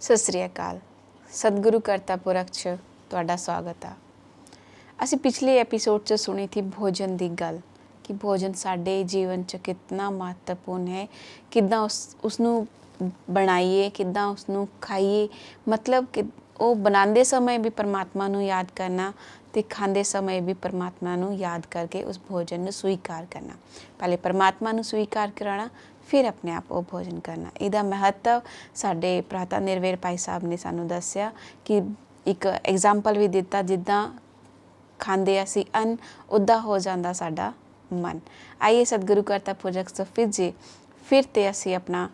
ਸਤਿ ਸ੍ਰੀ ਅਕਾਲ। ਸਤਿਗੁਰੂ ਕਰਤਾ ਪੁਰਖ 'ਚ ਤੁਹਾਡਾ ਸਵਾਗਤ ਆ। ਅਸੀਂ ਪਿਛਲੇ ਐਪੀਸੋਡ 'ਚ ਸੁਣੀ ਥੀ ਭੋਜਨ ਦੀ ਗੱਲ ਕਿ ਭੋਜਨ ਸਾਡੇ ਜੀਵਨ 'ਚ ਕਿੰਨਾ ਮਹੱਤਵਪੂਰਨ ਹੈ, ਕਿੱਦਾਂ ਉਸਨੂੰ ਬਣਾਈਏ, ਕਿੱਦਾਂ ਉਸਨੂੰ ਖਾਈਏ। ਮਤਲਬ ਕਿ ਉਹ ਬਣਾਉਂਦੇ ਸਮੇਂ ਵੀ ਪਰਮਾਤਮਾ ਨੂੰ ਯਾਦ ਕਰਨਾ ਅਤੇ ਖਾਂਦੇ ਸਮੇਂ ਵੀ ਪਰਮਾਤਮਾ ਨੂੰ ਯਾਦ ਕਰਕੇ ਉਸ ਭੋਜਨ ਨੂੰ ਸਵੀਕਾਰ ਕਰਨਾ। ਪਹਿਲੇ ਪਰਮਾਤਮਾ ਨੂੰ ਸਵੀਕਾਰ ਕਰਾਉਣਾ, ਫਿਰ ਆਪਣੇ ਆਪ ਉਹ ਭੋਜਨ ਕਰਨਾ। ਇਹਦਾ ਮਹੱਤਵ ਸਾਡੇ ਭਰਾਤਾ ਨਿਰਵੈਰ ਭਾਈ ਸਾਹਿਬ ਨੇ ਸਾਨੂੰ ਦੱਸਿਆ ਕਿ ਇੱਕ ਐਗਜ਼ਾਮਪਲ ਵੀ ਦਿੱਤਾ, ਜਿੱਦਾਂ ਖਾਂਦੇ ਅਸੀਂ ਅੰਨ ਉੱਦਾਂ ਹੋ ਜਾਂਦਾ ਸਾਡਾ ਮਨ। ਆਈਏ ਸਤਿਗੁਰੂ ਕਰਤਾ ਪੁਰਖ ਫਿਰ ਤੇ ਅਸੀਂ ਆਪਣਾ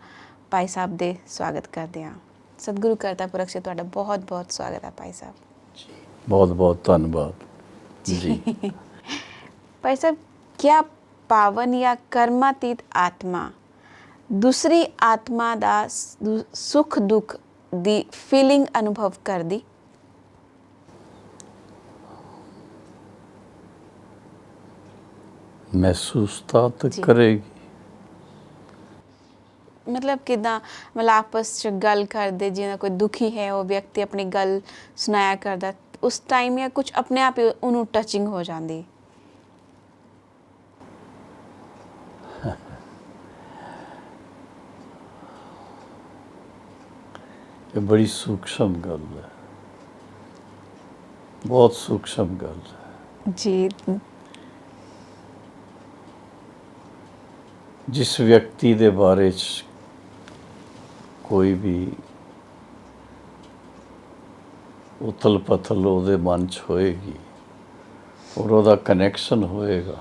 ਭਾਈ ਸਾਹਿਬ ਦੇ ਸਵਾਗਤ ਕਰਦੇ ਹਾਂ। ਸਤਿਗੁਰੂ ਕਰਤਾ ਪੁਰਖ 'ਚ ਤੁਹਾਡਾ ਬਹੁਤ ਬਹੁਤ ਸਵਾਗਤ ਹੈ ਭਾਈ ਸਾਹਿਬ। ਬਹੁਤ ਬਹੁਤ ਧੰਨਵਾਦ ਜੀ। ਭਾਈ ਸਾਹਿਬ, ਕਿਆ ਪਾਵਨ ਜਾਂ ਕਰਮਾਤੀਤ ਆਤਮਾ ਦੂਸਰੀ ਆਤਮਾ ਦਾ ਸੁੱਖ ਦੁੱਖ ਦੀ ਫੀਲਿੰਗ ਅਨੁਭਵ ਕਰਦੀ? ਮਹਿਸੂਸ ਤਾਂ ਕਰੇਗੀ। ਮਤਲਬ ਕਿੱਦਾਂ? ਮਤਲਬ ਆਪਸ 'ਚ ਗੱਲ ਕਰਦੇ, ਜਿਵੇਂ ਕੋਈ ਦੁਖੀ ਹੈ ਉਹ ਵਿਅਕਤੀ ਆਪਣੀ ਗੱਲ ਸੁਣਾਇਆ ਕਰਦਾ, ਉਸ ਟਾਈਮ ਜਾਂ ਕੁਝ ਆਪਣੇ ਆਪ ਹੀ ਉਹਨੂੰ ਟਚਿੰਗ ਹੋ ਜਾਂਦੀ? ਇਹ ਬੜੀ ਸੂਖਸ਼ਮ ਗੱਲ ਹੈ, ਬਹੁਤ ਸੂਖਸ਼ਮ ਗੱਲ ਹੈ ਜੀ। ਜਿਸ ਵਿਅਕਤੀ ਦੇ ਬਾਰੇ 'ਚ ਕੋਈ ਵੀ ਉਥਲ ਪਥਲ ਉਹਦੇ ਮਨ 'ਚ ਹੋਏਗੀ ਔਰ ਉਹਦਾ ਕਨੈਕਸ਼ਨ ਹੋਏਗਾ,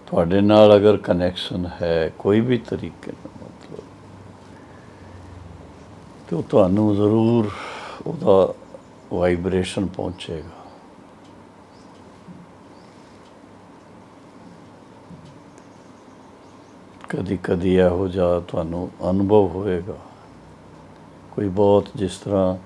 ਤੁਹਾਡੇ ਨਾਲ ਅਗਰ ਕਨੈਕਸ਼ਨ ਹੈ ਕੋਈ ਵੀ ਤਰੀਕੇ ਨਾਲ, ਮਤਲਬ ਤਾਂ ਤੁਹਾਨੂੰ ਜ਼ਰੂਰ ਉਹਦਾ ਵਾਈਬ੍ਰੇਸ਼ਨ ਪਹੁੰਚੇਗਾ। ਕਦੀ ਕਦੀ ਇਹੋ ਜਿਹਾ ਤੁਹਾਨੂੰ ਅਨੁਭਵ ਹੋਏਗਾ, ਕੋਈ ਬਹੁਤ ਜਿਸ ਤਰ੍ਹਾਂ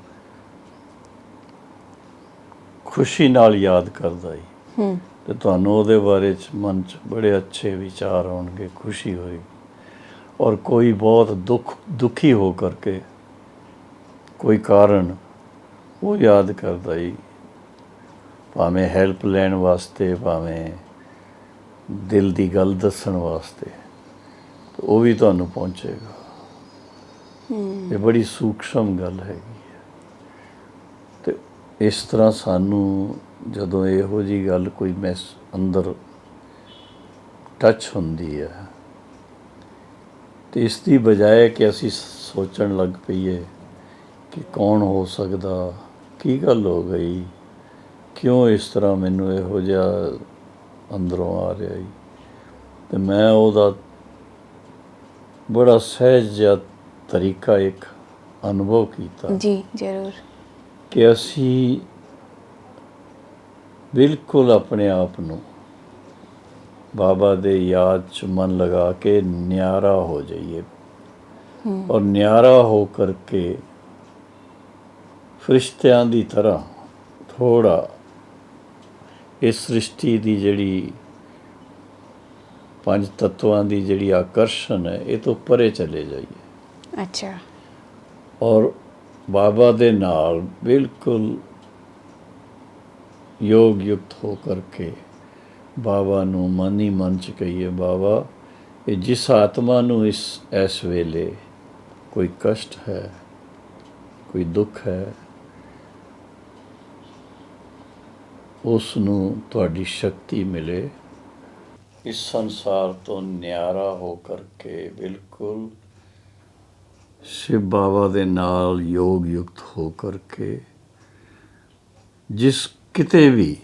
ਖੁਸ਼ੀ ਨਾਲ ਯਾਦ ਕਰਦਾ ਹੀ ਤੇ ਤੁਹਾਨੂੰ ਉਹਦੇ ਬਾਰੇ 'ਚ ਮਨ 'ਚ ਬੜੇ ਅੱਛੇ ਵਿਚਾਰ ਆਉਣਗੇ, ਖੁਸ਼ੀ ਹੋਏਗੀ। ਔਰ ਕੋਈ ਬਹੁਤ ਦੁਖੀ ਹੋ ਕਰਕੇ ਕੋਈ ਕਾਰਨ ਉਹ ਯਾਦ ਕਰਦਾ ਹੀ, ਭਾਵੇਂ ਹੈਲਪ ਲੈਣ ਵਾਸਤੇ, ਭਾਵੇਂ ਦਿਲ ਦੀ ਗੱਲ ਦੱਸਣ ਵਾਸਤੇ, ਉਹ ਵੀ ਤੁਹਾਨੂੰ ਪਹੁੰਚੇਗਾ। ਇਹ ਬੜੀ ਸੂਖਸ਼ਮ ਗੱਲ ਹੈਗੀ ਹੈ। ਅਤੇ ਇਸ ਤਰ੍ਹਾਂ ਸਾਨੂੰ ਜਦੋਂ ਇਹੋ ਜਿਹੀ ਗੱਲ ਕੋਈ ਅੰਦਰ ਟੱਚ ਹੁੰਦੀ ਹੈ ਅਤੇ ਇਸ ਦੀ ਬਜਾਏ ਕਿ ਅਸੀਂ ਸੋਚਣ ਲੱਗ ਪਈਏ ਕਿ ਕੌਣ ਹੋ ਸਕਦਾ, ਕੀ ਗੱਲ ਹੋ ਗਈ, ਕਿਉਂ ਇਸ ਤਰ੍ਹਾਂ ਮੈਨੂੰ ਇਹੋ ਜਿਹਾ ਅੰਦਰੋਂ ਆ ਰਿਹਾ ਜੀ, ਅਤੇ ਮੈਂ ਉਹਦਾ ਬੜਾ ਸਹਿਜ ਜਿਹਾ ਤਰੀਕਾ ਇੱਕ ਅਨੁਭਵ ਕੀਤਾ। ਜੀ ਜ਼ਰੂਰ। ਕਿ ਅਸੀਂ ਬਿਲਕੁਲ ਆਪਣੇ ਆਪ ਨੂੰ ਬਾਬਾ ਦੇ ਯਾਦ 'ਚ ਮਨ ਲਗਾ ਕੇ ਨਿਆਰਾ ਹੋ ਜਾਈਏ, ਔਰ ਨਿਆਰਾ ਹੋ ਕਰਕੇ ਫਰਿਸ਼ਤਿਆਂ ਦੀ ਤਰ੍ਹਾਂ ਥੋੜ੍ਹਾ ਇਸ ਸ੍ਰਿਸ਼ਟੀ ਦੀ ਜਿਹੜੀ ਪੰਜ ਤੱਤਵਾਂ ਦੀ ਜਿਹੜੀ ਆਕਰਸ਼ਣ ਹੈ, ਇਹ ਤੋਂ ਪਰੇ ਚਲੇ ਜਾਈਏ। ਅੱਛਾ। ਔਰ ਬਾਬਾ ਦੇ ਨਾਲ ਬਿਲਕੁਲ ਯੋਗ ਯੁਕਤ ਹੋ ਕਰਕੇ ਬਾਬਾ ਨੂੰ ਮਨ ਹੀ ਮਨ 'ਚ ਕਹੀਏ, ਬਾਬਾ ਇਹ ਜਿਸ ਆਤਮਾ ਨੂੰ ਇਸ ਵੇਲੇ ਕੋਈ ਕਸ਼ਟ ਹੈ, ਕੋਈ ਦੁੱਖ ਹੈ, ਉਸ ਨੂੰ ਤੁਹਾਡੀ ਸ਼ਕਤੀ ਮਿਲੇ। ਇਸ ਸੰਸਾਰ ਤੋਂ ਨਿਆਰਾ ਹੋ ਕਰਕੇ ਬਿਲਕੁਲ ਸ਼ਿਵ ਬਾਬਾ ਦੇ ਨਾਲ ਯੋਗ ਯੁਕਤ ਹੋ ਕਰਕੇ ਜਿਸ ਕਿਤੇ ਵੀ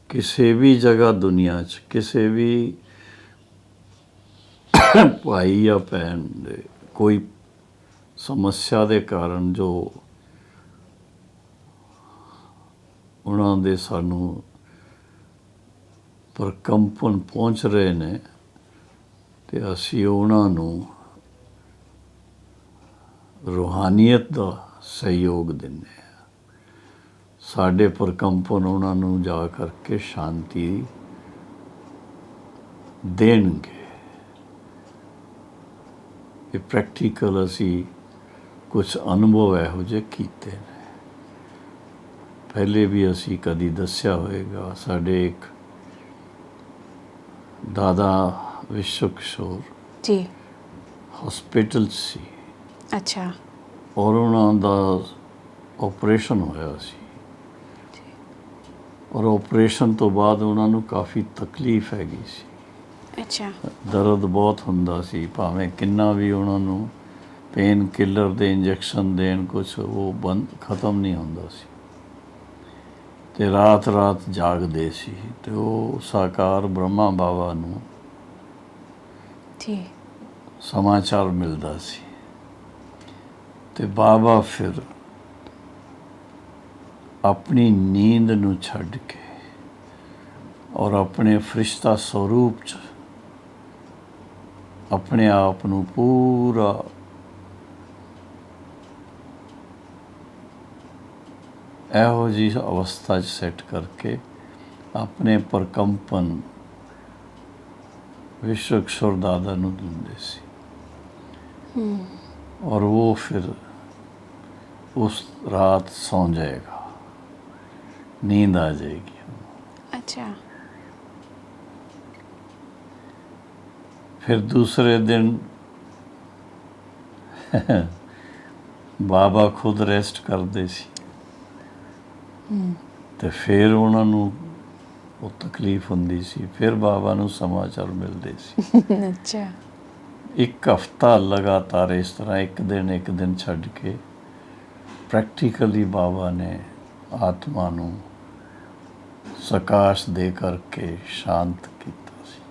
ਕਿਸੇ ਵੀ ਜਗ੍ਹਾ ਦੁਨੀਆ 'ਚ ਕਿਸੇ ਵੀ ਭਾਈ ਜਾਂ ਭੈਣ ਦੇ ਕੋਈ ਸਮੱਸਿਆ ਦੇ ਕਾਰਨ ਜੋ ਉਹਨਾਂ ਦੇ ਸਾਨੂੰ ਪ੍ਰਕੰਪਨ ਪਹੁੰਚ ਰਹੇ ਨੇ, ਅਤੇ ਅਸੀਂ ਉਹਨਾਂ ਨੂੰ ਰੂਹਾਨੀਅਤ ਦਾ ਸਹਿਯੋਗ ਦਿੰਦੇ ਹਾਂ। ਸਾਡੇ ਪ੍ਰਕੰਪਨ ਉਹਨਾਂ ਨੂੰ ਜਾ ਕਰਕੇ ਸ਼ਾਂਤੀ ਦੇਣਗੇ। ਇਹ ਪ੍ਰੈਕਟੀਕਲ ਅਸੀਂ ਕੁਝ ਅਨੁਭਵ ਇਹੋ ਜਿਹੇ ਕੀਤੇ ਨੇ। ਪਹਿਲੇ ਵੀ ਅਸੀਂ ਕਦੀ ਦੱਸਿਆ ਹੋਵੇਗਾ, ਸਾਡੇ ਇੱਕ ਦਾਦਾ ਵਿਸ਼ਵ ਕਿਸ਼ੋਰ ਜੀ। ਹਸਪੀਟਲ 'ਚ ਸੀ ਅੱਛਾ ਔਰ ਉਹਨਾਂ ਦਾ ਆਪਰੇਸ਼ਨ ਹੋਇਆ ਸੀ ਔਰ ਆਪਰੇਸ਼ਨ ਤੋਂ ਬਾਅਦ ਉਹਨਾਂ ਨੂੰ ਕਾਫੀ ਤਕਲੀਫ ਹੈਗੀ ਸੀ, ਅੱਛਾ ਦਰਦ ਬਹੁਤ ਹੁੰਦਾ ਸੀ। ਭਾਵੇਂ ਕਿੰਨਾ ਵੀ ਉਹਨਾਂ ਨੂੰ ਪੇਨ ਕਿਲਰ ਦੇ ਇੰਜੈਕਸ਼ਨ ਦੇਣ, ਕੁਛ ਉਹ ਬੰਦ ਖਤਮ ਨਹੀਂ ਹੁੰਦਾ ਸੀ ਤੇ ਰਾਤ ਰਾਤ ਜਾਗਦੇ ਸੀ। ਤੇ ਉਹ ਸਾਕਾਰ ਬ੍ਰਹਮਾ ਬਾਬਾ ਨੂੰ ਜੀ। ਸਮਾਚਾਰ ਮਿਲਦਾ ਸੀ ਤੇ ਬਾਬਾ ਫਿਰ ਆਪਣੀ ਨੀਂਦ ਨੂੰ ਛੱਡ ਕੇ ਔਰ ਆਪਣੇ ਫਰਿਸ਼ਤਾ ਸਰੂਪ 'ਚ ਆਪਣੇ ਆਪ ਨੂੰ ਪੂਰਾ ਇਹੋ ਜਿਹੀ ਅਵਸਥਾ 'ਚ ਸੈੱਟ ਕਰਕੇ ਆਪਣੇ ਪ੍ਰਕੰਪਨ ਵਿਸ਼ਵ ਕਿਸ਼ੋਰ ਦਾਦਾ ਨੂੰ ਦਿੰਦੇ ਸੀ ਔਰ ਉਹ ਫਿਰ ਉਸ ਰਾਤ ਸੌਂ ਜਾਏਗਾ, नींद आ जाएगी। अच्छा फिर दूसरे दिन ਬਾਬਾ ਖੁਦ ਰੈਸਟ ਕਰਦੇ ਸੀ ਤੇ ਫਿਰ ਉਹਨਾਂ ਨੂੰ ਉਹ ਤਕਲੀਫ ਹੁੰਦੀ ਸੀ, ਫਿਰ ਬਾਬਾ ਨੂੰ ਸਮਾਚਾਰ ਮਿਲਦੇ ਸੀ। ਅੱਛਾ ਇੱਕ ਹਫ਼ਤਾ ਲਗਾਤਾਰ ਇਸ ਤਰ੍ਹਾਂ ਇੱਕ ਦਿਨ ਛੱਡ ਕੇ ਪ੍ਰੈਕਟੀਕਲੀ ਬਾਬਾ ਨੇ ਆਤਮਾ ਨੂੰ ਸਕਾਸ਼ ਦੇ ਕਰਕੇ ਸ਼ਾਂਤ ਕੀਤਾ ਸੀ।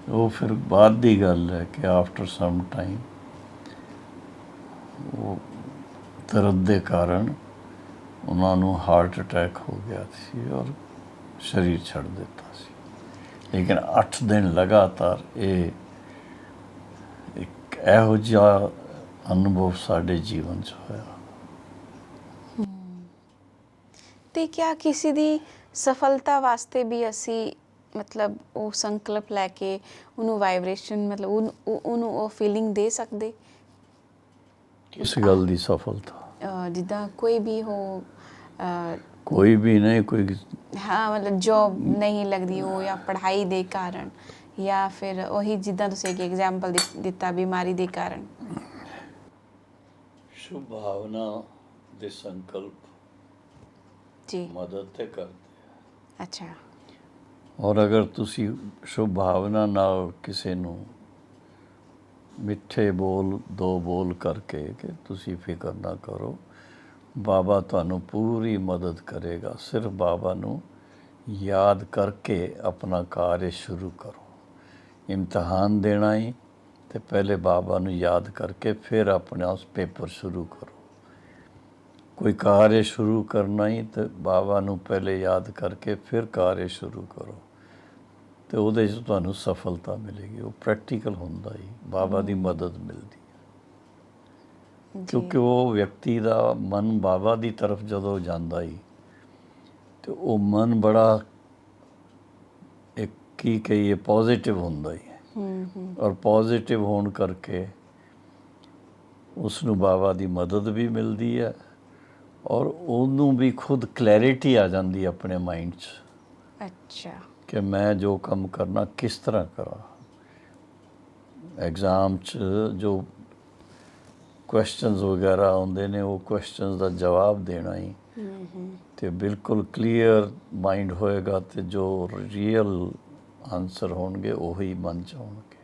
ਉਹ ਫਿਰ ਬਾਅਦ ਦੀ ਗੱਲ ਹੈ ਕਿ ਆਫਟਰ ਸਮ ਟਾਈਮ ਉਹ ਦਰਦ ਦੇ ਕਾਰਨ ਉਹਨਾਂ ਨੂੰ ਹਾਰਟ ਅਟੈਕ ਹੋ ਗਿਆ ਸੀ ਔਰ ਸਰੀਰ ਛੱਡ ਦਿੱਤਾ ਸੀ। ਲੇਕਿਨ 8 ਦਿਨ ਲਗਾਤਾਰ ਇਹ ਇੱਕ ਇਹੋ ਜਿਹਾ ਅਨੁਭਵ ਸਾਡੇ ਜੀਵਨ 'ਚ ਹੋਇਆ। ਤੇ ਕਿਆ ਕਿਸੇ ਦੀ ਸਫਲਤਾ ਵਾਸਤੇ ਵੀ ਅਸੀਂ ਮਤਲਬ ਉਹ ਸੰਕਲਪ ਲੈ ਕੇ ਉਹਨੂੰ ਵਾਈਬ੍ਰੇਸ਼ਨ ਮਤਲਬ ਉਹਨੂੰ ਉਹ ਫੀਲਿੰਗ ਦੇ ਸਕਦੇ? ਕਿਸ ਗੱਲ ਦੀ ਸਫਲਤਾ? ਜਿੱਦਾਂ ਕੋਈ ਵੀ ਹੋ ਕੋਈ ਵੀ ਨਹੀਂ, ਕੋਈ ਹਾਂ ਮਤਲਬ ਜੋਬ ਨਹੀਂ ਲੱਗਦੀ ਹੋ ਜਾਂ ਪੜ੍ਹਾਈ ਦੇ ਕਾਰਨ ਜਾਂ ਫਿਰ ਉਹੀ ਜਿੱਦਾਂ ਤੁਸੀਂ ਇੱਕ ਐਗਜ਼ਾਮਪਲ ਦਿੱਤਾ ਬਿਮਾਰੀ ਦੇ ਕਾਰਨ। ਸ਼ੁਭ ਭਾਵਨਾ ਦੇ ਸੰਕਲਪ ਜੀ ਮਦਦ ਤੇ ਕਰਦੇ। ਅੱਛਾ ਔਰ ਅਗਰ ਤੁਸੀਂ ਸ਼ੁਭ ਭਾਵਨਾ ਨਾਲ ਕਿਸੇ ਨੂੰ ਮਿੱਠੇ ਬੋਲ ਦੋ ਬੋਲ ਕਰਕੇ ਕਿ ਤੁਸੀਂ ਫਿਕਰ ਨਾ ਕਰੋ, ਬਾਬਾ ਤੁਹਾਨੂੰ ਪੂਰੀ ਮਦਦ ਕਰੇਗਾ, ਸਿਰਫ ਬਾਬਾ ਨੂੰ ਯਾਦ ਕਰਕੇ ਆਪਣਾ ਕਾਰਜ ਸ਼ੁਰੂ ਕਰੋ। ਇਮਤਿਹਾਨ ਦੇਣਾ ਹੀ ਤੇ ਪਹਿਲੇ ਬਾਬਾ ਨੂੰ ਯਾਦ ਕਰਕੇ ਫਿਰ ਆਪਣਾ ਉਸ ਪੇਪਰ ਸ਼ੁਰੂ ਕਰੋ। ਕੋਈ ਕਾਰਜ ਸ਼ੁਰੂ ਕਰਨਾ ਹੀ ਤੇ ਬਾਬਾ ਨੂੰ ਪਹਿਲੇ ਯਾਦ ਕਰਕੇ ਫਿਰ ਕਾਰਜ ਸ਼ੁਰੂ ਕਰੋ ਤੇ ਉਹਦੇ 'ਚ ਤੁਹਾਨੂੰ ਸਫਲਤਾ ਮਿਲੇਗੀ। ਉਹ ਪ੍ਰੈਕਟੀਕਲ ਹੁੰਦਾ ਹੀ, ਬਾਬਾ ਦੀ ਮਦਦ ਮਿਲਦੀ ਹੈ। ਕਿਉਂਕਿ ਉਹ ਵਿਅਕਤੀ ਦਾ ਮਨ ਬਾਬਾ ਦੀ ਤਰਫ ਜਦੋਂ ਜਾਂਦਾ ਹੀ ਤੇ ਉਹ ਮਨ ਬੜਾ ਇੱਕ ਕੀ ਕਹੀਏ ਪੋਜ਼ਿਟਿਵ ਹੁੰਦਾ ਹੀ ਔਰ ਪੋਜ਼ਿਟਿਵ ਹੋਣ ਕਰਕੇ ਉਸ ਨੂੰ ਬਾਬਾ ਦੀ ਮਦਦ ਵੀ ਮਿਲਦੀ ਹੈ ਔਰ ਉਹਨੂੰ ਵੀ ਖੁਦ ਕਲੈਰਿਟੀ ਆ ਜਾਂਦੀ ਆਪਣੇ ਮਾਈਂਡ 'ਚ। ਅੱਛਾ ਕਿ ਮੈਂ ਜੋ ਕੰਮ ਕਰਨਾ ਕਿਸ ਤਰ੍ਹਾਂ ਕਰਾਂ। ਐਗਜ਼ਾਮ 'ਚ ਜੋ ਕੁਐਸਚਨਸ ਵਗੈਰਾ ਆਉਂਦੇ ਨੇ ਉਹ ਕੁਐਸਚਨਸ ਦਾ ਜਵਾਬ ਦੇਣਾ ਹੀ ਤੇ ਬਿਲਕੁਲ ਕਲੀਅਰ ਮਾਈਂਡ ਹੋਏਗਾ ਤੇ ਜੋ ਰੀਅਲ ਆਨਸਰ ਹੋਣਗੇ ਉਹੀ ਮਨ 'ਚ ਹੋਣਗੇ।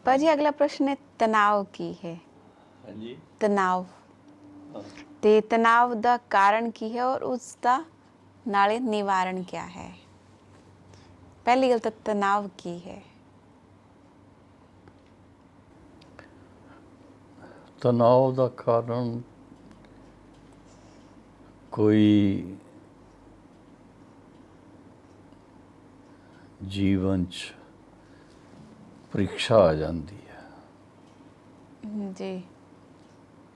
ਭਾਜੀ ਅਗਲਾ ਪ੍ਰਸ਼ਨ ਹੈ ਤਣਾਅ ਕੀ ਹੈ? ਹਾਂਜੀ ਤਣਾਅ ਤੇ ਤਣਾਅ ਦਾ ਕਾਰਨ ਕੀ ਹੈ ਔਰ ਉਸ ਦਾ ਨਾਲੇ ਨਿਵਾਰਨ ਕਿਆ ਹੈ? ਪਹਿਲੀ ਗੱਲ ਤਾਂ ਤਣਾਅ ਕੀ ਹੈ? ਤਣਾਅ ਦਾ ਕਾਰਨ ਕੋਈ ਜੀਵਨ 'ਚ ਪ੍ਰੀਖਿਆ ਆ ਜਾਂਦੀ ਹੈ, ਜੀ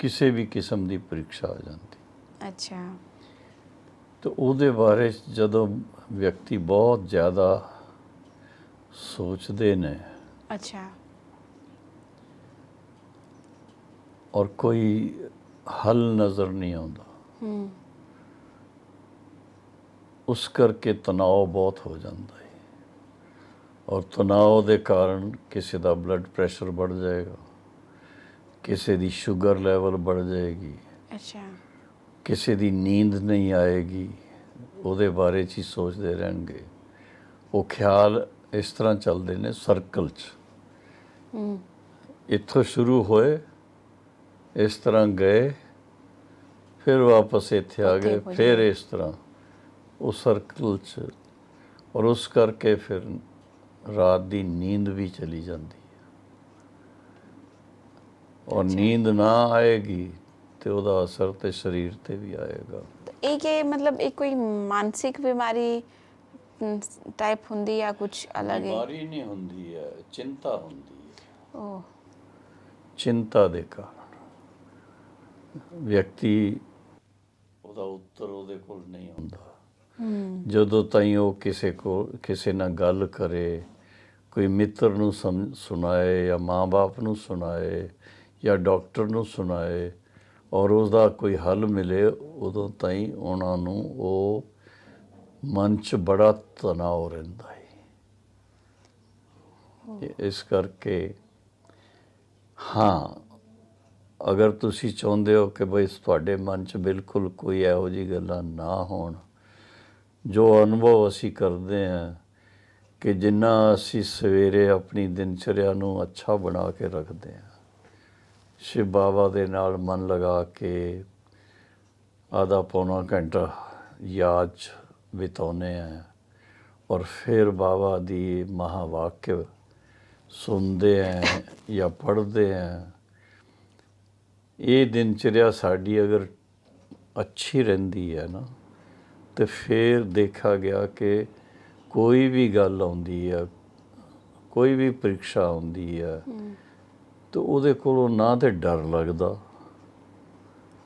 ਕਿਸੇ ਵੀ ਕਿਸਮ ਦੀ ਪ੍ਰੀਖਿਆ ਆ ਜਾਂਦੀ। ਅੱਛਾ ਤੇ ਉਹਦੇ ਬਾਰੇ ਜਦੋਂ ਵਿਅਕਤੀ ਬਹੁਤ ਜ਼ਿਆਦਾ ਸੋਚਦੇ ਨੇ अच्छा। ਔਰ ਕੋਈ ਹੱਲ ਨਜ਼ਰ ਨਹੀਂ ਆਉਂਦਾ। ਉਸ ਕਰਕੇ ਤਣਾਅ ਬਹੁਤ ਹੋ ਜਾਂਦਾ ਹੈ ਔਰ ਤਣਾਅ ਦੇ ਕਾਰਨ ਕਿਸੇ ਦਾ ਬਲੱਡ ਪ੍ਰੈਸ਼ਰ बढ़ ਜਾਏਗਾ, ਕਿਸੇ ਦੀ ਸ਼ੂਗਰ ਲੈਵਲ बढ़ ਜਾਏਗੀ, अच्छा। ਕਿਸੇ ਦੀ ਨੀਂਦ ਨਹੀਂ ਆਏਗੀ, ਉਹਦੇ ਬਾਰੇ 'ਚ ਹੀ ਸੋਚਦੇ ਰਹਿਣਗੇ। ਉਹ ਖਿਆਲ ਇਸ ਤਰ੍ਹਾਂ ਚੱਲਦੇ ਨੇ ਸਰਕਲ 'ਚ, ਇੱਥੋਂ ਸ਼ੁਰੂ ਹੋਏ, ਇਸ ਤਰ੍ਹਾਂ ਗਏ, ਫਿਰ ਵਾਪਸ ਇੱਥੇ ਆ ਉੱਥੇ ਗਏ, ਹੋ ਫਿਰ ਜਾਏ। ਇਸ ਤਰ੍ਹਾਂ ਉਹ ਸਰਕਲ 'ਚ। ਔਰ ਉਸ ਕਰਕੇ ਫਿਰ ਰਾਤ ਦੀ ਨੀਂਦ ਵੀ ਚਲੀ ਜਾਂਦੀ ਹੈ ਔਰ अच्छा। ਨੀਂਦ ਨਾ ਆਏਗੀ ਤੇ ਉਹਦਾ ਅਸਰ ਤੇ ਸਰੀਰ ਤੇ ਵੀ ਆਏਗਾ। तो एक ये मतलब एक कोई मानसिक बीमारी टाइप ਹੁੰਦੀ ਜਾਂ ਕੁਝ ਅਲੱਗ ਹੈ? ਬਿਮਾਰੀ ਨਹੀਂ ਹੁੰਦੀ ਹੈ, ਚਿੰਤਾ ਹੁੰਦੀ ਹੈ। ओह। ਚਿੰਤਾ ਦੇ ਕਾਰਨ ਵਿਅਕਤੀ, ਉਹਦਾ ਉੱਤਰ ਉਹਦੇ ਕੋਲ ਨਹੀਂ ਹੁੰਦਾ। ਜਦੋਂ ਤਾਈਂ ਉਹ ਕਿਸੇ ਨਾਲ ਗੱਲ ਕਰੇ, ਕੋਈ ਮਿੱਤਰ ਨੂੰ ਸੁਣਾਏ ਜਾਂ ਮਾਂ-ਬਾਪ ਨੂੰ ਸੁਣਾਏ ਜਾਂ ਡਾਕਟਰ ਨੂੰ ਸੁਣਾਏ ਔਰ ਉਸਦਾ ਕੋਈ ਹੱਲ ਮਿਲੇ, ਉਦੋਂ ਤਾਈਂ ਉਹਨਾਂ ਨੂੰ ਉਹ ਮਨ 'ਚ ਬੜਾ ਤਣਾਅ ਰਹਿੰਦਾ ਹੈ। ਇਸ ਕਰਕੇ ਹਾਂ, ਅਗਰ ਤੁਸੀਂ ਚਾਹੁੰਦੇ ਹੋ ਕਿ ਬਈ ਤੁਹਾਡੇ ਮਨ 'ਚ ਬਿਲਕੁਲ ਕੋਈ ਇਹੋ ਜਿਹੀ ਗੱਲਾਂ ਨਾ ਹੋਣ, ਜੋ ਅਨੁਭਵ ਅਸੀਂ ਕਰਦੇ ਹਾਂ ਕਿ ਜਿੰਨਾ ਅਸੀਂ ਸਵੇਰੇ ਆਪਣੀ ਦਿਨਚਰਿਆ ਨੂੰ ਅੱਛਾ ਬਣਾ ਕੇ ਰੱਖਦੇ ਹਾਂ, ਸ਼ਿਵ ਬਾਬਾ ਦੇ ਨਾਲ ਮਨ ਲਗਾ ਕੇ ਆਧਾ ਪੌਣਾ ਘੰਟਾ ਯਾਦ 'ਚ ਬਿਤਾਉਂਦੇ ਹਾਂ ਔਰ ਫਿਰ ਬਾਬਾ ਦੀ ਮਹਾਵਾਕਿਆ ਸੁਣਦੇ ਹਾਂ ਜਾਂ ਪੜ੍ਹਦੇ ਹਾਂ। ਇਹ ਦਿਨਚਰਿਆ ਸਾਡੀ ਅਗਰ ਅੱਛੀ ਰਹਿੰਦੀ ਹੈ ਨਾ, ਤੇ ਫਿਰ ਦੇਖਾ ਗਿਆ ਕਿ ਕੋਈ ਵੀ ਗੱਲ ਆਉਂਦੀ ਹੈ, ਕੋਈ ਵੀ ਪ੍ਰੀਖਿਆ ਆਉਂਦੀ ਹੈ, ਤਾਂ ਉਹਦੇ ਕੋਲੋਂ ਨਾ ਤੇ ਡਰ ਲੱਗਦਾ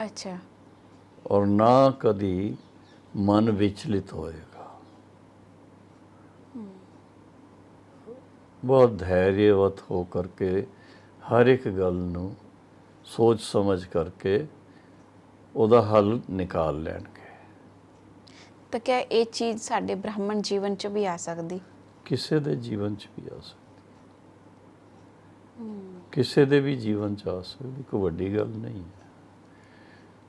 अच्छा। ਔਰ ਨਾ ਕਦੀ ਮਨ ਵਿਚਲਿਤ ਹੋਏਗਾ। ਬਹੁਤ ਧੈर्यवत ਹੋ ਕਰਕੇ ਹਰ ਇੱਕ ਗੱਲ ਨੂੰ ਸੋਚ ਸਮਝ ਕਰਕੇ ਉਹਦਾ ਹੱਲ ਨਿਕਾਲ ਲੈਣਗੇ। ਤਾਂ ਕਿਆ ਇਹ ਚੀਜ਼ ਸਾਡੇ ਬ੍ਰਾਹਮਣ ਜੀਵਨ 'ਚ ਵੀ ਆ ਸਕਦੀ? ਕਿਸੇ ਦੇ ਜੀਵਨ 'ਚ ਵੀ ਆ ਸਕਦੀ, ਕਿਸੇ ਦੇ ਵੀ ਜੀਵਨ 'ਚ ਆ ਸਕਦੀ, ਕੋਈ ਵੱਡੀ ਗੱਲ ਨਹੀਂ ਹੈ।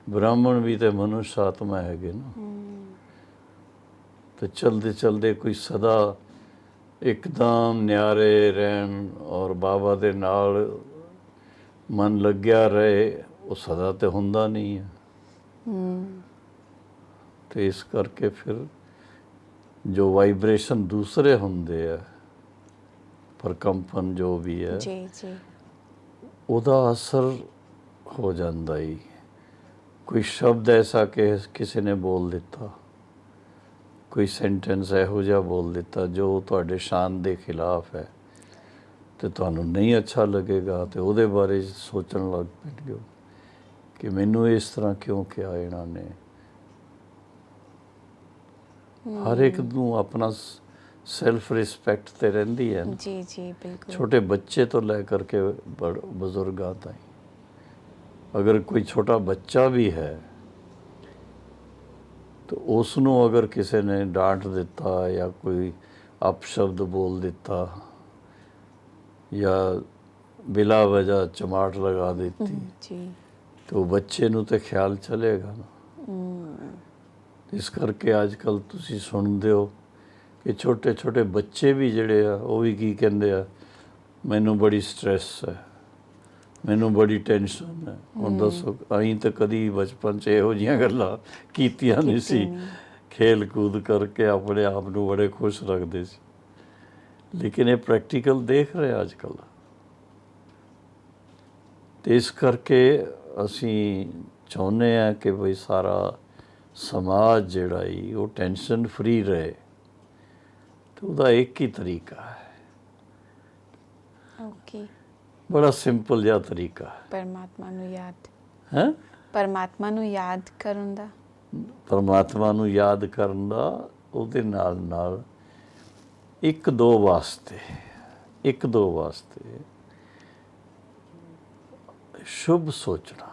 ਬ੍ਰਾਹਮਣ ਵੀ ਤੇ ਮਨੁੱਖ ਆਤਮਾ ਹੈਗੇ ਨਾ, ਤੇ ਚਲਦੇ ਚਲਦੇ ਕੋਈ ਸਦਾ ਇੱਕਦਮ ਨਿਆਰੇ ਰਹਿਣ ਔਰ ਬਾਬਾ ਦੇ ਨਾਲ ਮਨ ਲੱਗਿਆ ਰਹੇ, ਉਹ ਸਦਾ ਤੇ ਹੁੰਦਾ ਨਹੀਂ ਹੈ। ਤੇ ਇਸ ਕਰਕੇ ਫਿਰ ਜੋ ਵਾਈਬ੍ਰੇਸ਼ਨ ਦੂਸਰੇ ਹੁੰਦੇ ਆ, ਪ੍ਰਕੰਪਨ ਜੋ ਵੀ ਹੈ, ਜੀ ਜੀ। ਉਹਦਾ ਅਸਰ ਹੋ ਜਾਂਦਾ ਹੀ। ਕੋਈ ਸ਼ਬਦ ਐਸਾ ਕਿ ਕਿਸੇ ਨੇ ਬੋਲ ਦਿੱਤਾ, ਕੋਈ ਸੈਂਟੈਂਸ ਇਹੋ ਜਿਹਾ ਬੋਲ ਦਿੱਤਾ ਜੋ ਤੁਹਾਡੇ ਸ਼ਾਨ ਦੇ ਖਿਲਾਫ ਹੈ, ਤੇ ਤੁਹਾਨੂੰ ਨਹੀਂ ਅੱਛਾ ਲੱਗੇਗਾ, ਤੇ ਉਹਦੇ ਬਾਰੇ ਸੋਚਣ ਲੱਗ ਪੈਣਗੇ ਕਿ ਮੈਨੂੰ ਇਸ ਤਰ੍ਹਾਂ ਕਿਉਂ ਕਿਹਾ ਇਹਨਾਂ ਨੇ। ਹਰ ਇੱਕ ਨੂੰ ਆਪਣਾ ਸੈਲਫ ਰਿਸਪੈਕਟ ਤੇ ਰਹਿੰਦੀ ਹੈ ਨਾ, ਜੀ ਜੀ ਬਿਲਕੁਲ। ਛੋਟੇ ਬੱਚੇ ਤੋਂ ਲੈ ਕਰਕੇ ਬਜ਼ੁਰਗਾਂ ਤਾਈਂ। ਅਗਰ ਕੋਈ ਛੋਟਾ ਬੱਚਾ ਵੀ ਹੈ ਤਾਂ ਉਸ ਨੂੰ ਅਗਰ ਕਿਸੇ ਨੇ ਡਾਂਟ ਦਿੱਤਾ ਜਾਂ ਕੋਈ ਅਪਸ਼ਬਦ ਬੋਲ ਦਿੱਤਾ ਜਾਂ ਬਿਲਾ ਵਜ੍ਹਾ ਚਮਾਟ ਲਗਾ ਦਿੱਤੀ, ਜੀ। ਤੇ ਉਹ ਬੱਚੇ ਨੂੰ ਤੇ ਖਿਆਲ ਚਲੇਗਾ ਨਾ। ਇਸ ਕਰਕੇ ਅੱਜ ਕੱਲ੍ਹ ਤੁਸੀਂ ਸੁਣਦੇ ਹੋ ਕਿ ਛੋਟੇ ਛੋਟੇ ਬੱਚੇ ਵੀ ਜਿਹੜੇ ਆ, ਉਹ ਵੀ ਕੀ ਕਹਿੰਦੇ ਆ, ਮੈਨੂੰ ਬੜੀ ਸਟ੍ਰੈਸ ਹੈ, ਮੈਨੂੰ ਬੜੀ ਟੈਨਸ਼ਨ ਹੈ। ਹੁਣ ਦੱਸੋ, ਅਸੀਂ ਤਾਂ ਕਦੀ ਬਚਪਨ 'ਚ ਇਹੋ ਜਿਹੀਆਂ ਗੱਲਾਂ ਕੀਤੀਆਂ ਨਹੀਂ ਸੀ। ਖੇਲ ਕੂਦ ਕਰਕੇ ਆਪਣੇ ਆਪ ਨੂੰ ਬੜੇ ਖੁਸ਼ ਰੱਖਦੇ ਸੀ, ਲੇਕਿਨ ਇਹ ਪ੍ਰੈਕਟੀਕਲ ਦੇਖ ਰਹੇ ਅੱਜ ਕੱਲ੍ਹ। ਤੇ ਇਸ ਕਰਕੇ ਅਸੀਂ ਚਾਹੁੰਦੇ ਹਾਂ ਕਿ ਬਈ ਸਾਰਾ ਸਮਾਜ ਜਿਹੜਾ ਹੀ ਉਹ ਟੈਨਸ਼ਨ ਫਰੀ ਰਹੇ, ਤੇ ਉਹਦਾ ਇੱਕ ਹੀ ਤਰੀਕਾ ਹੈ, ਓਕੇ। ਬੜਾ ਸਿੰਪਲ ਜਿਹਾ ਤਰੀਕਾ ਹੈ। ਪਰਮਾਤਮਾ ਨੂੰ ਯਾਦ। ਹੈਂ? ਪਰਮਾਤਮਾ ਨੂੰ ਯਾਦ ਕਰਨ ਦਾ। ਪਰਮਾਤਮਾ ਨੂੰ ਯਾਦ ਕਰਨ ਦਾ, ਉਹਦੇ ਨਾਲ ਨਾਲ ਇੱਕ ਦੋ ਵਾਸਤੇ ਇੱਕ ਦੋ ਵਾਸਤੇ ਸ਼ੁਭ ਸੋਚਣਾ,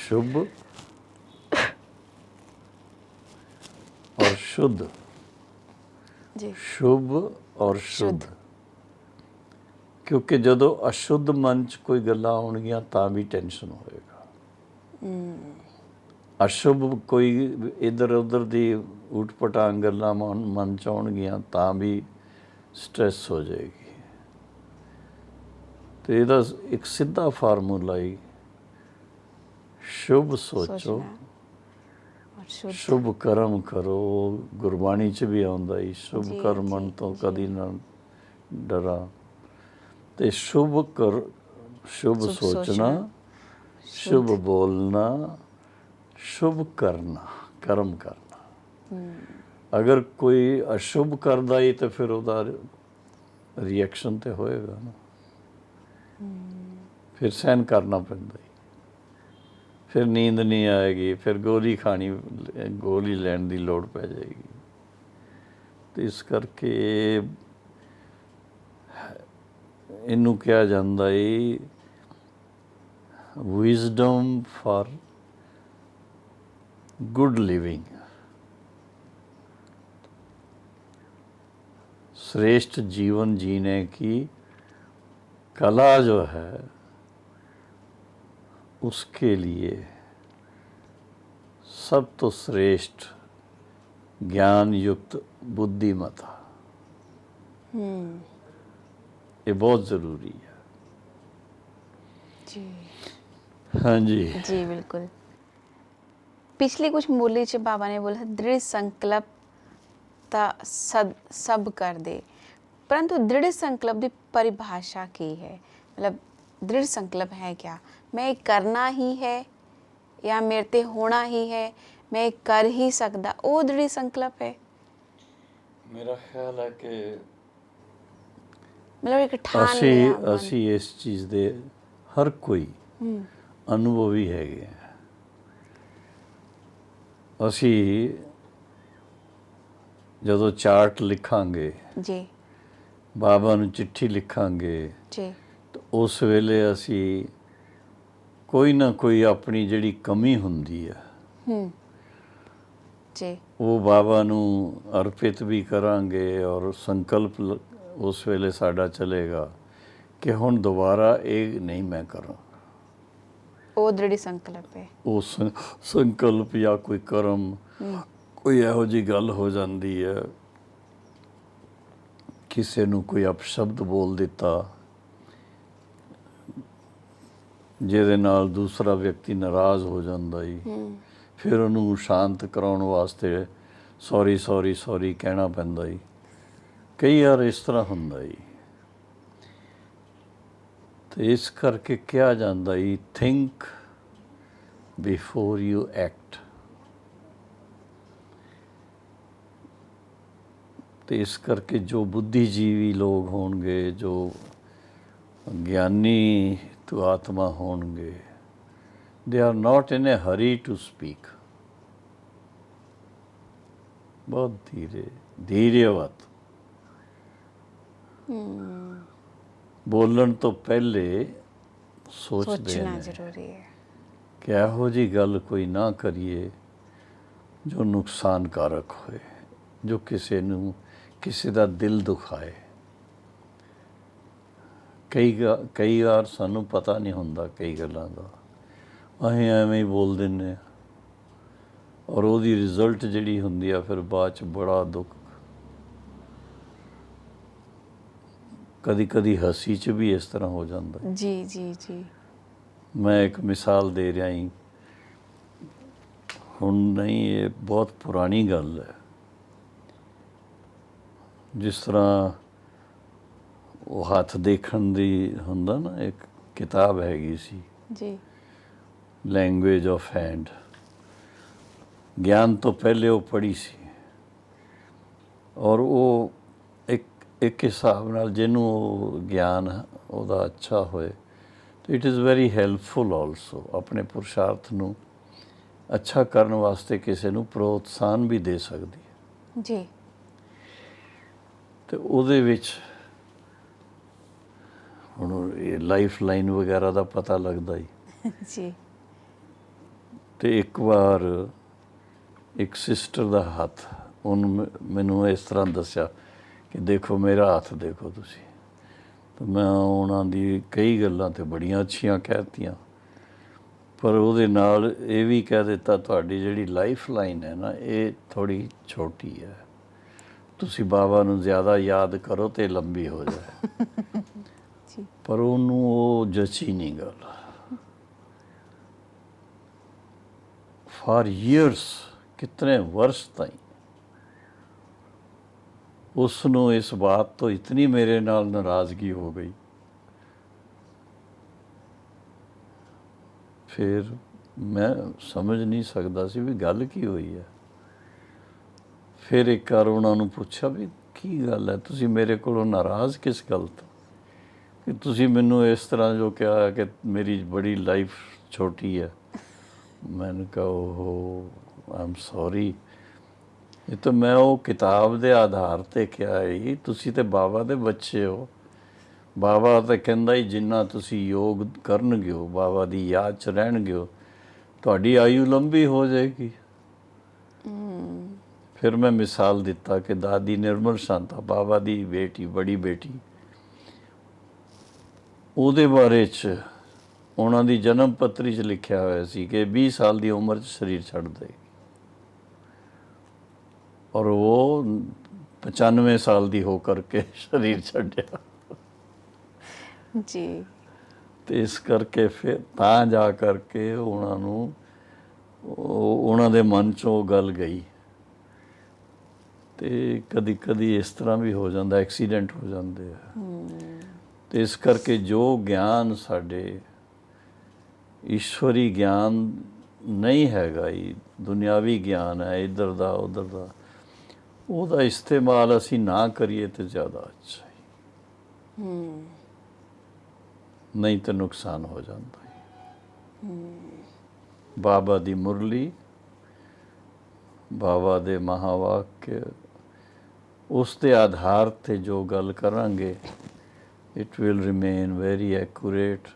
शुभ और शुद्ध, जी शुभ और शुद्ध। क्योंकि ਜਦੋਂ ਅਸ਼ੁੱਧ ਮਨ 'ਚ ਕੋਈ ਗੱਲਾਂ ਆਉਣਗੀਆਂ ਤਾਂ ਵੀ ਟੈਨਸ਼ਨ ਹੋਏਗਾ। ਅਸ਼ੁਭ ਕੋਈ ਇੱਧਰ ਉੱਧਰ ਦੀ ਊਟ ਪਟਾਂਗ ਗੱਲਾਂ ਮਨ 'ਚ ਆਉਣਗੀਆਂ ਤਾਂ ਵੀ ਸਟ੍ਰੈਸ ਹੋ ਜਾਏਗੀ। ਤੇ ਇਹਦਾ ਇੱਕ ਸਿੱਧਾ ਫਾਰਮੂਲਾ ਹੀ शुभ सोचो और शुद्ध शुभ कर्म करो। गुरबाणी च भी आउंदा ही शुभ जी, कर्मन जी, तो जी। कदी ना डरा। ते शुभ कर, शुभ शुभ सोचना, शुभ बोलना, शुभ करना, कर्म करना। अगर कोई अशुभ करदा ही तो फिर ਉਹਦਾ रिएक्शन तो होएगा ना, फिर सहन करना पैंदा ही। फिर नींद नहीं आएगी, फिर गोली खानी, गोली लैण की लोड़ पै जाएगी। तो इस करके इनू कहा जाता है विजडम फॉर गुड लिविंग। श्रेष्ठ जीवन जीने की कला जो है उसके लिए सब तो श्रेष्ठ ज्ञान युक्त बुद्धिमता, ये बहुत ज़रूरी है। जी हाँ जी जी बिल्कुल। पिछली कुछ मूली च बाबा ने बोला दृढ़ संकल्प ता सब कर दे, परंतु दृढ़ संकल्प की परिभाषा की है? मतलब दृढ़ संकल्प है क्या? मैं ये करना ही है या मेरे ते होना ही है, मैं ये कर ही सकदा, वो दृढ़ संकल्प है? मेरा ख्याल है कि मतलब एक ठान लिया मन। ਅਸੀਂ ਇਸ ਚੀਜ਼ ਦੇ ਹਰ ਕੋਈ ਅਨੁਭਵੀ ਹੈਗੇ ਆ। ਅਸੀਂ ਜਦੋਂ ਚਾਰਟ ਲਿਖਾਂਗੇ, जी ਬਾਬਾ ਨੂੰ ਚਿੱਠੀ ਲਿਖਾਂਗੇ, जी ਤਾਂ ਉਸ ਵੇਲੇ ਅਸੀਂ ਕੋਈ ਨਾ ਕੋਈ ਆਪਣੀ ਜਿਹੜੀ ਕਮੀ ਹੁੰਦੀ ਆ जी ਉਹ ਬਾਬਾ ਨੂੰ ਅਰਪਿਤ ਵੀ ਕਰਾਂਗੇ ਔਰ ਸੰਕਲਪ ਉਸ ਵੇਲੇ ਸਾਡਾ ਚੱਲੇਗਾ ਕਿ ਹੁਣ ਦੁਬਾਰਾ ਇਹ ਨਹੀਂ ਮੈਂ ਕਰਾਂ। वो दृढ़ संकल्प है। ਉਹ ਸੰਕਲਪ ਜਾਂ ਕੋਈ ਕਰਮ, ਕੋਈ ਇਹੋ ਜਿਹੀ ਗੱਲ ਹੋ ਜਾਂਦੀ ਹੈ, ਕਿਸੇ ਨੂੰ ਕੋਈ ਅਪਸ਼ਬਦ ਬੋਲ ਦਿੱਤਾ ਜਿਹਦੇ ਨਾਲ ਦੂਸਰਾ ਵਿਅਕਤੀ ਨਾਰਾਜ਼ ਹੋ ਜਾਂਦਾ ਹੀ, ਫਿਰ ਉਹਨੂੰ ਸ਼ਾਂਤ ਕਰਾਉਣ ਵਾਸਤੇ ਸੌਰੀ ਸੌਰੀ ਸੌਰੀ ਕਹਿਣਾ ਪੈਂਦਾ ਹੀ। ਕਈ ਵਾਰ ਇਸ ਤਰ੍ਹਾਂ ਹੁੰਦਾ ਹੀ। ਤੇ ਇਸ ਕਰਕੇ ਕਿਹਾ ਜਾਂਦਾ ਹੀ ਥਿੰਕ ਬਿਫੋਰ ਯੂ ਐਕਟ। ਤੇ ਇਸ ਕਰਕੇ ਜੋ ਬੁੱਧੀਜੀਵੀ ਲੋਕ ਹੋਣਗੇ, ਜੋ ਗਿਆਨੀ ਤੋਂ ਆਤਮਾ ਹੋਣਗੇ, they are not in a hurry to speak। बहुत धीरे धीरेवत ਬੋਲਣ ਤੋਂ ਪਹਿਲੇ ਸੋਚਦੇ सोचना ਨੇ जरूरी है। ਕਿ ਇਹੋ ਜਿਹੀ ਗੱਲ ਕੋਈ ਨਾ ਕਰੀਏ ਜੋ ਨੁਕਸਾਨਕਾਰਕ ਹੋਏ, ਜੋ ਕਿਸੇ ਦਾ ਦਿਲ ਦੁਖਾਏ। ਕਈ ਵਾਰ ਸਾਨੂੰ ਪਤਾ ਨਹੀਂ ਹੁੰਦਾ ਕਈ ਗੱਲਾਂ ਦਾ, ਅਸੀਂ ਐਵੇਂ ਹੀ ਬੋਲ ਦਿੰਦੇ ਹਾਂ ਔਰ ਉਹਦੀ ਰਿਜ਼ਲਟ ਜਿਹੜੀ ਹੁੰਦੀ ਆ ਫਿਰ ਬਾਅਦ 'ਚ ਬੜਾ ਦੁੱਖ। ਕਦੀ ਕਦੀ ਹੱਸੀ 'ਚ ਵੀ ਇਸ ਤਰ੍ਹਾਂ ਹੋ ਜਾਂਦਾ। जी जी जी ਮੈਂ ਇੱਕ ਮਿਸਾਲ ਦੇ ਰਿਹਾ ਹੀ, ਹੁਣ ਨਹੀਂ, ਇਹ ਬਹੁਤ ਪੁਰਾਣੀ ਗੱਲ ਹੈ। ਜਿਸ ਤਰ੍ਹਾਂ ਉਹ ਹੱਥ ਦੇਖਣ ਦੀ ਹੁੰਦਾ ਨਾ, ਇੱਕ ਕਿਤਾਬ ਹੈਗੀ ਸੀ जी ਲੈਂਗੁਏਜ ਆਫ ਹੈਂਡ। ਗਿਆਨ ਤੋਂ ਪਹਿਲੇ ਉਹ ਪੜ੍ਹੀ ਸੀ ਔਰ ਉਹ ਇੱਕ ਹਿਸਾਬ ਨਾਲ ਜਿਹਨੂੰ ਉਹ ਗਿਆਨ ਉਹਦਾ ਅੱਛਾ ਹੋਏ ਤਾਂ it is very helpful also. ਆਪਣੇ ਪੁਰਸ਼ਾਰਥ ਨੂੰ ਅੱਛਾ ਕਰਨ ਵਾਸਤੇ ਕਿਸੇ ਨੂੰ ਪ੍ਰੋਤਸਾਹਨ ਵੀ ਦੇ ਸਕਦੀ ਹੈ। जी ਤੇ ਉਹਦੇ ਵਿੱਚ ਹੁਣ ਇਹ ਲਾਈਫ ਲਾਈਨ ਵਗੈਰਾ ਦਾ ਪਤਾ ਲੱਗਦਾ ਹੀ। ਜੀ। ਤੇ ਇੱਕ ਵਾਰ ਇੱਕ ਸਿਸਟਰ ਦਾ ਹੱਥ, ਉਹਨੂੰ ਮੈਨੂੰ ਇਸ ਤਰ੍ਹਾਂ ਦੱਸਿਆ ਕਿ ਦੇਖੋ ਮੇਰਾ ਹੱਥ ਦੇਖੋ ਤੁਸੀਂ। ਤੇ ਮੈਂ ਉਹਨਾਂ ਦੀ ਕਈ ਗੱਲਾਂ ਤੇ ਬੜੀਆਂ ਅੱਛੀਆਂ ਕਹਿਤੀਆਂ, ਪਰ ਉਹਦੇ ਨਾਲ ਇਹ ਵੀ ਕਹਿ ਦਿੱਤਾ ਤੁਹਾਡੀ ਜਿਹੜੀ ਲਾਈਫ ਲਾਈਨ ਹੈ ਨਾ, ਇਹ ਥੋੜ੍ਹੀ ਛੋਟੀ ਹੈ, ਤੁਸੀਂ ਬਾਬਾ ਨੂੰ ਜ਼ਿਆਦਾ ਯਾਦ ਕਰੋ ਤੇ ਲੰਬੀ ਹੋ ਜਾਏ। ਜੀ। ਪਰ ਉਹਨੂੰ ਉਹ ਜਚੀ ਨਹੀਂ ਗੱਲ। ਫਾਰ ਈਅਰਸ, ਕਿਤਨੇ ਵਰਸ ਤਾਈਂ ਉਸ ਨੂੰ ਇਸ ਬਾਤ ਤੋਂ ਇਤਨੀ ਮੇਰੇ ਨਾਲ ਨਾਰਾਜ਼ਗੀ ਹੋ ਗਈ। ਫਿਰ ਮੈਂ ਸਮਝ ਨਹੀਂ ਸਕਦਾ ਸੀ ਵੀ ਗੱਲ ਕੀ ਹੋਈ ਹੈ। ਫਿਰ ਇੱਕ ਵਾਰ ਉਹਨਾਂ ਨੂੰ ਪੁੱਛਿਆ ਵੀ ਕੀ ਗੱਲ ਹੈ, ਤੁਸੀਂ ਮੇਰੇ ਕੋਲੋਂ ਨਾਰਾਜ਼ ਕਿਸ ਗੱਲ ਤੋਂ, ਕਿ ਤੁਸੀਂ ਮੈਨੂੰ ਇਸ ਤਰ੍ਹਾਂ ਜੋ ਕਿਹਾ ਕਿ ਮੇਰੀ ਬੜੀ ਲਾਈਫ ਛੋਟੀ ਹੈ। मैंने कहा ओहो आई एम सॉरी, ਇਹ ਤਾਂ ਮੈਂ ਉਹ ਕਿਤਾਬ ਦੇ ਆਧਾਰ ਤੇ ਕਿਹਾ ਹੀ, ਤੁਸੀਂ ਤੇ ਬਾਬਾ ਦੇ ਬੱਚੇ ਹੋ। ਬਾਬਾ ਤਾਂ ਕਹਿੰਦਾ ਹੀ ਜਿੰਨਾ ਤੁਸੀਂ ਯੋਗ ਕਰਨਗੇ ਹੋ, ਬਾਬਾ ਦੀ ਯਾਦ 'ਚ ਰਹਿਣਗੇ ਹੋ, ਤੁਹਾਡੀ ਆਯੂ ਲੰਬੀ ਹੋ ਜਾਏਗੀ। ਫਿਰ ਮੈਂ ਮਿਸਾਲ ਦਿੱਤਾ ਕਿ ਦਾਦੀ ਨਿਰਮਲ ਸ਼ਾਂਤਾ ਬਾਬਾ ਦੀ ਬੇਟੀ, ਬੜੀ ਬੇਟੀ, ਉਹਦੇ ਬਾਰੇ 'ਚ ਉਹਨਾਂ ਦੀ ਜਨਮ ਪੱਤਰੀ 'ਚ ਲਿਖਿਆ ਹੋਇਆ ਸੀ ਕਿ 20 ਸਾਲ ਦੀ ਉਮਰ 'ਚ ਸਰੀਰ ਛੱਡ ਦੇਗੀ, ਔਰ ਉਹ 95 ਸਾਲ ਦੀ ਹੋ ਕਰਕੇ ਸਰੀਰ ਛੱਡਿਆ। ਜੀ। ਤੇ ਇਸ ਕਰਕੇ ਫਿਰ ਤਾਂ ਜਾ ਕਰਕੇ ਉਹਨਾਂ ਨੂੰ ਉਹਨਾਂ ਦੇ ਮਨ 'ਚੋਂ ਉਹ ਗੱਲ ਗਈ। ਤੇ ਕਦੀ ਕਦੀ ਇਸ ਤਰ੍ਹਾਂ ਵੀ ਹੋ ਜਾਂਦਾ, ਐਕਸੀਡੈਂਟ ਹੋ ਜਾਂਦੇ ਆ। ਤੇ ਇਸ ਕਰਕੇ ਜੋ ਗਿਆਨ ਸਾਡੇ ਈਸ਼ਵਰੀ ਗਿਆਨ ਨਹੀਂ ਹੈਗਾ ਹੀ, ਦੁਨਿਆਵੀ ਗਿਆਨ ਹੈ ਇੱਧਰ ਦਾ ਉੱਧਰ ਦਾ, ਉਹਦਾ ਇਸਤੇਮਾਲ ਅਸੀਂ ਨਾ ਕਰੀਏ ਤੇ ਜ਼ਿਆਦਾ ਅੱਛਾ ਹੈ। ਨਹੀਂ ਤਾਂ ਨੁਕਸਾਨ ਹੋ ਜਾਂਦਾ ਹੈ। ਬਾਬਾ ਦੀ ਮੁਰਲੀ, ਬਾਬਾ ਦੇ ਮਹਾਵਾਕਿਆ, ਉਸ ਦੇ ਆਧਾਰ ਤੇ ਜੋ ਗੱਲ ਕਰਾਂਗੇ it will remain very accurate,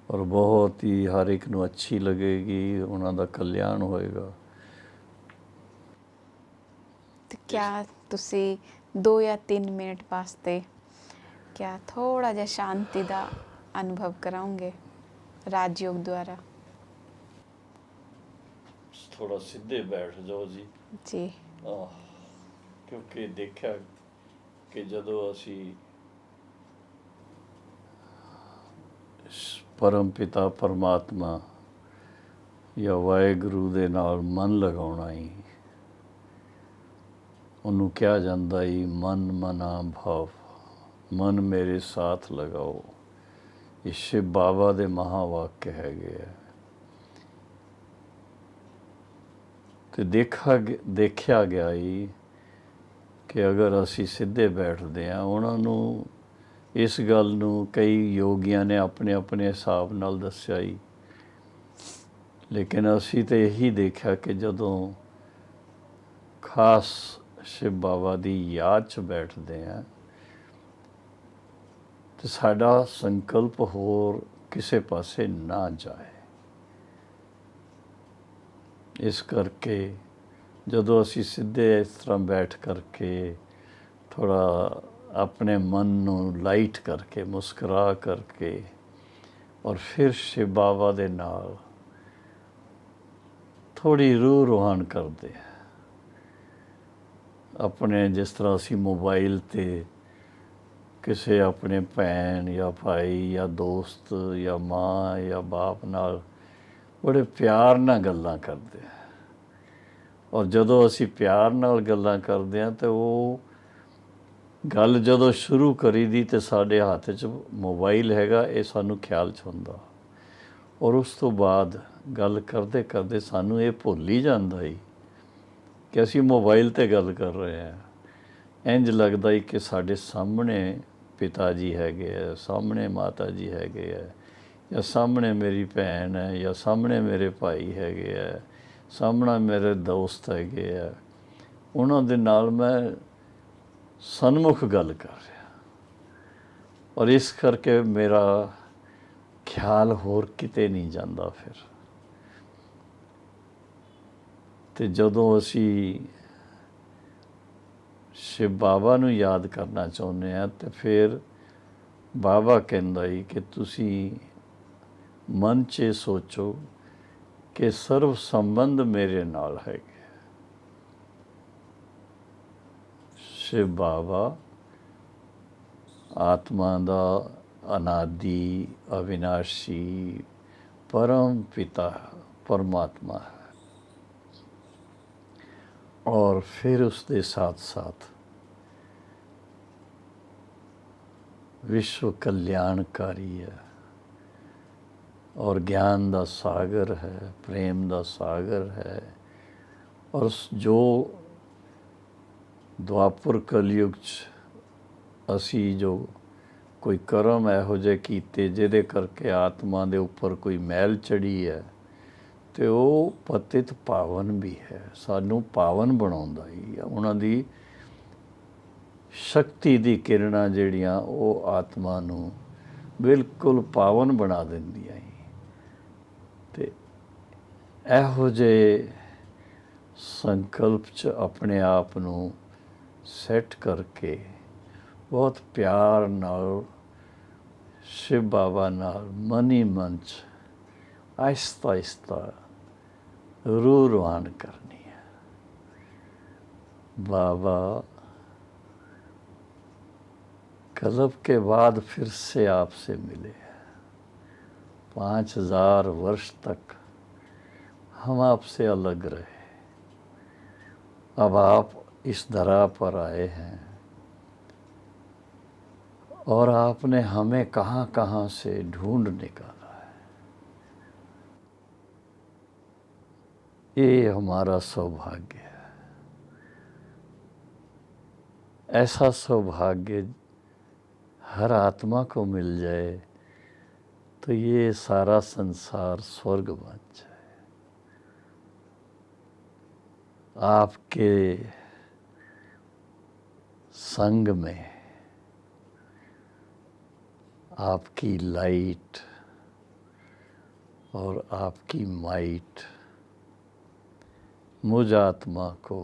ਔਰ ਬਹੁਤ ਹੀ ਹਰ ਇੱਕ ਨੂੰ ਅੱਛੀ ਲੱਗੇਗੀ, ਉਹਨਾਂ ਦਾ ਕਲਿਆਣ ਹੋਏਗਾ। ਤੇ ਕਿਆ ਤੁਸੀਂ 2 ਜਾਂ 3 ਮਿੰਟ ਵਾਸਤੇ ਕਿਆ ਥੋੜਾ ਜਿਹਾ ਸ਼ਾਂਤੀ ਦਾ ਅਨੁਭਵ ਕਰਾਉਂਗੇ ਰਾਜਯੋਗ ਦੁਆਰਾ? ਥੋੜਾ ਸਿੱਧੇ ਬੈਠ ਜਾਓ ਜੀ। ਜੀ। ਕਿਉਂਕਿ ਦੇਖਿਆ ਕਿ ਜਦੋਂ ਅਸੀਂ ਪਰਮ ਪਿਤਾ ਪਰਮਾਤਮਾ ਜਾਂ ਵਾਹਿਗੁਰੂ ਦੇ ਨਾਲ ਮਨ ਲਗਾਉਣਾ ਹੀ, ਉਹਨੂੰ ਕਿਹਾ ਜਾਂਦਾ ਹੀ ਮਨ ਮਨਾ ਭਾਵ, ਮਨ ਮੇਰੇ ਸਾਥ ਲਗਾਓ। ਇਹ ਸ਼ਿਵ ਬਾਬਾ ਦੇ ਮਹਾਵਾਕਿਆ ਹੈਗੇ ਆ। ਤੇ ਦੇਖਿਆ ਗਿਆ ਹੀ ਕਿ ਅਗਰ ਅਸੀਂ ਸਿੱਧੇ ਬੈਠਦੇ ਹਾਂ, ਉਹਨਾਂ ਨੂੰ ਇਸ ਗੱਲ ਨੂੰ ਕਈ ਯੋਗੀਆਂ ਨੇ ਆਪਣੇ ਆਪਣੇ ਹਿਸਾਬ ਨਾਲ ਦੱਸਿਆ ਹੀ, ਲੇਕਿਨ ਅਸੀਂ ਤਾਂ ਇਹੀ ਦੇਖਿਆ ਕਿ ਜਦੋਂ ਖਾਸ ਸ਼ਿਵ ਬਾਬਾ ਦੀ ਯਾਦ 'ਚ ਬੈਠਦੇ ਹਾਂ ਤੇ ਸਾਡਾ ਸੰਕਲਪ ਹੋਰ ਕਿਸੇ ਪਾਸੇ ਨਾ ਜਾਏ। ਇਸ ਕਰਕੇ ਜਦੋਂ ਅਸੀਂ ਸਿੱਧੇ ਇਸ ਤਰ੍ਹਾਂ ਬੈਠ ਕਰਕੇ ਥੋੜ੍ਹਾ ਆਪਣੇ ਮਨ ਨੂੰ ਲਾਈਟ ਕਰਕੇ, ਮੁਸਕਰਾ ਕਰਕੇ, ਔਰ ਫਿਰ ਸ਼ਿਵ ਬਾਬਾ ਦੇ ਨਾਲ ਥੋੜ੍ਹੀ ਰੂਹ ਰੋਹਾਨ ਕਰਦੇ ਆ। ਆਪਣੇ ਜਿਸ ਤਰ੍ਹਾਂ ਅਸੀਂ ਮੋਬਾਈਲ 'ਤੇ ਕਿਸੇ ਆਪਣੇ ਭੈਣ ਜਾਂ ਭਾਈ ਜਾਂ ਦੋਸਤ ਜਾਂ ਮਾਂ ਜਾਂ ਬਾਪ ਨਾਲ ਬੜੇ ਪਿਆਰ ਨਾਲ ਗੱਲਾਂ ਕਰਦੇ ਆ, ਔਰ ਜਦੋਂ ਅਸੀਂ ਪਿਆਰ ਨਾਲ ਗੱਲਾਂ ਕਰਦੇ ਹਾਂ ਤਾਂ ਉਹ ਗੱਲ ਜਦੋਂ ਸ਼ੁਰੂ ਕਰੀ ਦੀ ਤੇ ਸਾਡੇ ਹੱਥ 'ਚ ਮੋਬਾਈਲ ਹੈਗਾ, ਇਹ ਸਾਨੂੰ ਖਿਆਲ 'ਚ ਹੁੰਦਾ, ਔਰ ਉਸ ਤੋਂ ਬਾਅਦ ਗੱਲ ਕਰਦੇ ਕਰਦੇ ਸਾਨੂੰ ਇਹ ਭੁੱਲ ਹੀ ਜਾਂਦਾ ਹੀ ਕਿ ਅਸੀਂ ਮੋਬਾਈਲ 'ਤੇ ਗੱਲ ਕਰ ਰਹੇ ਹਾਂ। ਇੰਝ ਲੱਗਦਾ ਹੀ ਕਿ ਸਾਡੇ ਸਾਹਮਣੇ ਪਿਤਾ ਜੀ ਹੈਗੇ ਆ, ਸਾਹਮਣੇ ਮਾਤਾ ਜੀ ਹੈਗੇ ਆ, ਜਾਂ ਸਾਹਮਣੇ ਮੇਰੀ ਭੈਣ ਹੈ, ਜਾਂ ਸਾਹਮਣੇ ਮੇਰੇ ਭਾਈ ਹੈਗੇ ਆ, ਸਾਹਮਣੇ ਮੇਰੇ ਦੋਸਤ ਹੈਗੇ ਆ। ਉਹਨਾਂ ਦੇ ਨਾਲ ਮੈਂ सन्मुख गल कर रहा, और इस करके मेरा ख्याल होर किते नहीं जाता। फिर तो जदों असी शिव बाबा नूं याद करना चाहुंदे आ, तो फिर बाबा कहंदा ही कि तुसी मन 'च ये सोचो कि सर्व संबंध मेरे नाल है। शिव बाबा आत्मा दा अनादि अविनाशी परम पिता परमात्मा है, और फिर उसके साथ साथ विश्व कल्याणकारी है, और ज्ञान का सागर है, प्रेम का सागर है। और जो द्वापर कलयुग असी जो कोई कर्म इहो जे कीते जिहदे करके आत्मा दे उपर कोई मैल चढ़ी है, तो वो पतित पावन भी है, सानू पावन बनाउंदा ही। उन्हां दी शक्ति दी किरणां जिहड़ियां वो आत्मा नू बिल्कुल पावन बना दिंदियां ही। ते इहो जे संकल्प च अपने आप नू सैट करके बहुत प्यार नाल शिव बाबा नाल मन ही मन च आहिस्ता आहिस्ता रूह रवान करनी है। बाबा कलब के बाद फिर से आपसे मिले, 5000 वर्ष तक हम आपसे अलग रहे। अब आप इस धरा पर आए हैं, और आपने हमें कहाँ कहाँ से ढूंढ निकाला है। ये हमारा सौभाग्य है। ऐसा सौभाग्य हर आत्मा को मिल जाए तो ये सारा संसार स्वर्ग बन जाए। आपके संग में आपकी लाइट और आपकी माइट मुझ आत्मा को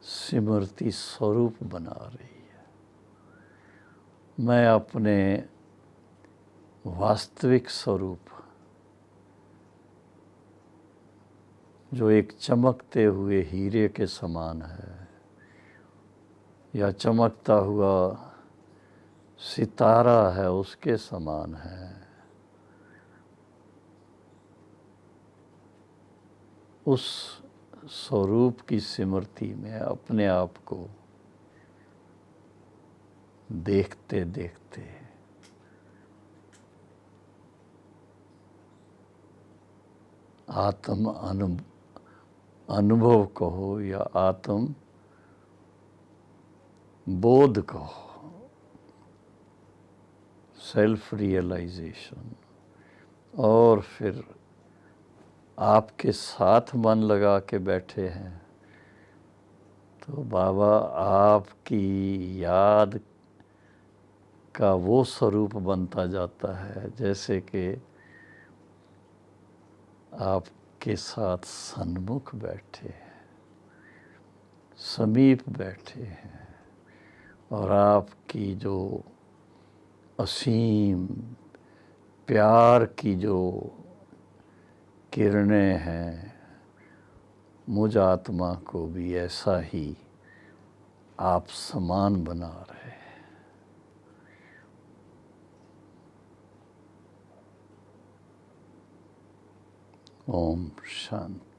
सिमरती स्वरूप बना रही है। मैं अपने वास्तविक स्वरूप, जो एक चमकते हुए हीरे के समान है या चमकता हुआ सितारा है, उसके समान है, उस स्वरूप की स्मृति में अपने आप को देखते देखते आत्म अनुभव कहो या आत्म बोध कहो, सेल्फ रियलाइजेशन, और फिर आपके साथ मन लगा के बैठे हैं तो बाबा आपकी याद का वो स्वरूप बनता जाता है जैसे कि आपके साथ सन्मुख बैठे हैं, समीप बैठे हैं, और आपकी जो असीम प्यार की जो किरणें हैं, मुझ आत्मा को भी ऐसा ही आप समान बना रहे हैं। ओम शांति।